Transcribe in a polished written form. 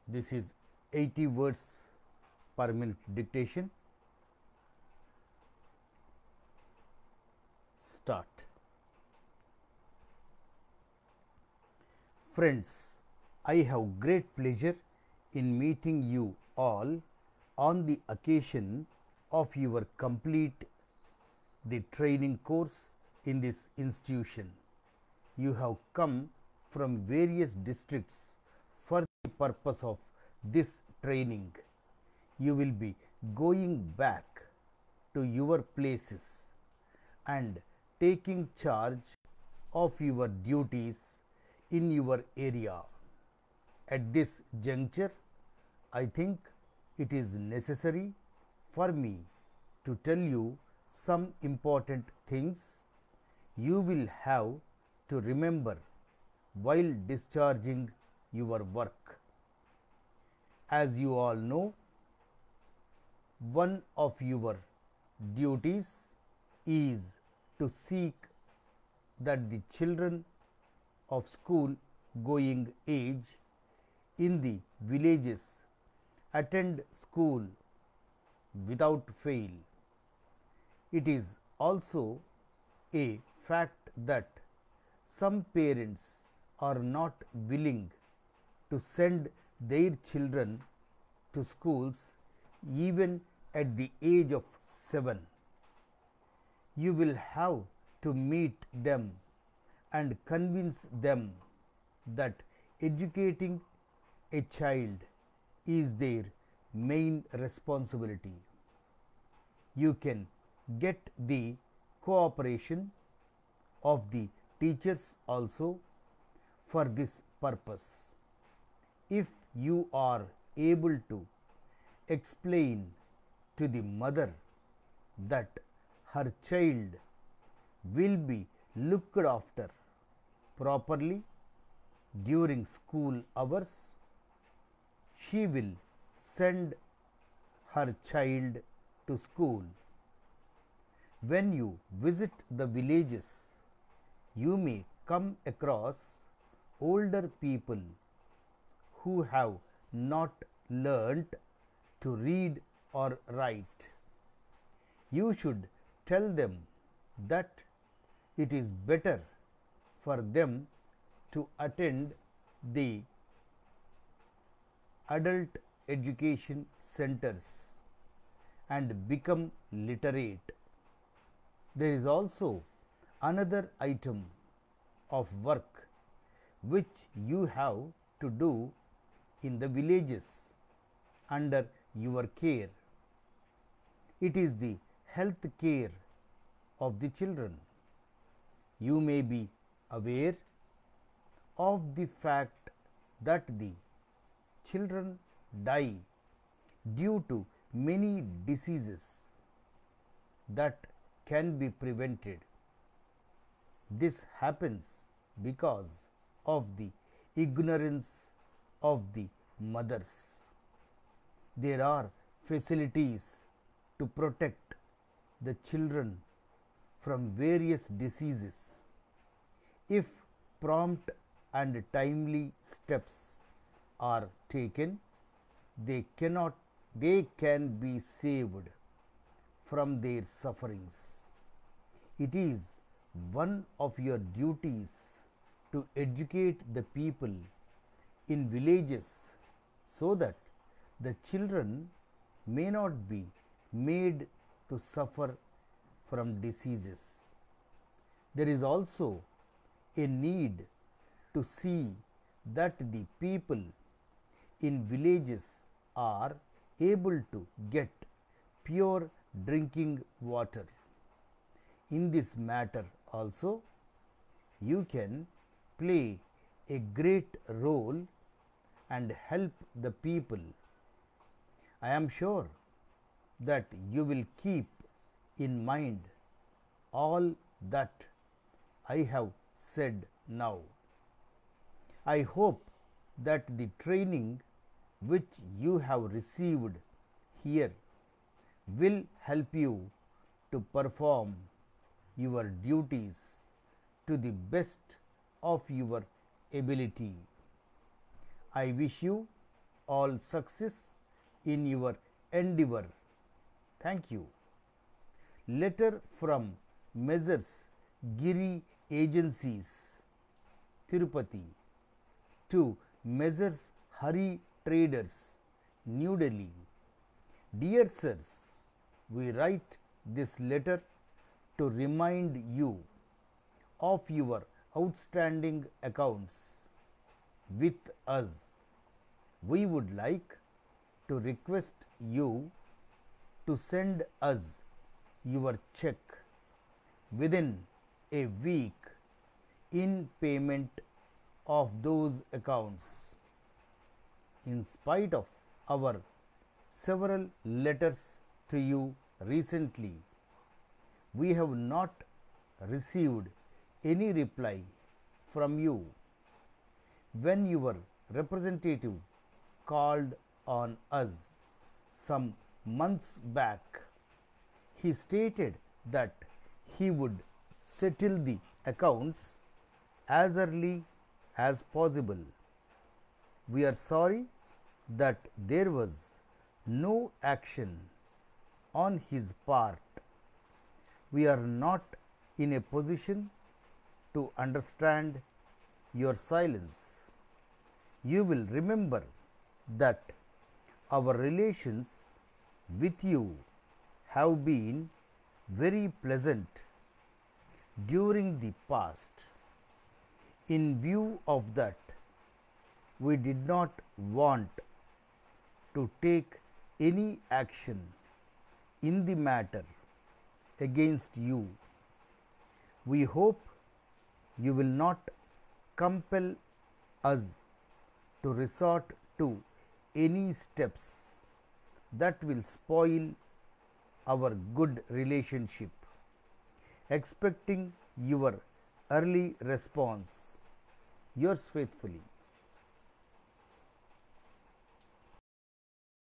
This is 80 words per minute dictation. Start. Friends, I have great pleasure in meeting you all on the occasion of your complete the training course in this institution. You have come from various districts for the purpose of this training. You will be going back to your places and taking charge of your duties in your area. At this juncture, I think it is necessary for me to tell you some important things you will have to remember while discharging your work. As you all know, one of your duties is to seek that the children of school going age in the villages attend school without fail. It is also a fact that some parents are not willing to send their children to schools even at the age of 7. You will have to meet them and convince them that educating a child is their main responsibility. You can get the cooperation of the teachers also for this purpose. If you are able to explain to the mother that her child will be looked after properly during school hours, she will send her child to school. When you visit the villages, you may come across older people who have not learnt to read or write. You should tell them that it is better for them to attend the adult education centers and become literate. There is also another item of work which you have to do in the villages under your care. It is the health care of the children. You may be aware of the fact that the children die due to many diseases that can be prevented. This happens because of the ignorance of the mothers. There are facilities to protect the children from various diseases. If prompt and timely steps are taken, they can be saved from their sufferings. It is one of your duties to educate the people in villages so that the children may not be made to suffer from diseases. There is also a need to see that the people in villages are able to get pure drinking water. In this matter also, you can play a great role and help the people. I am sure that you will keep in mind all that I have said now. I hope that the training which you have received here will help you to perform your duties to the best of your ability. I wish you all success in your endeavor. Thank you. Letter from Messrs. Giri Agencies, Tirupati, to Messrs. Hari Traders, New Delhi. Dear sirs, we write this letter to remind you of your outstanding accounts with us. We would like to request you to send us your check within a week in payment of those accounts. In spite of our several letters to you recently, we have not received any reply from you. When your representative called on us some months back, he stated that he would settle the accounts as early as possible. We are sorry that there was no action on his part. We are not in a position to understand your silence. You will remember that our relations with you have been very pleasant during the past. In view of that, we did not want to take any action in the matter against you. We hope you will not compel us to resort to any steps that will spoil our good relationship. Expecting your early response. Yours faithfully.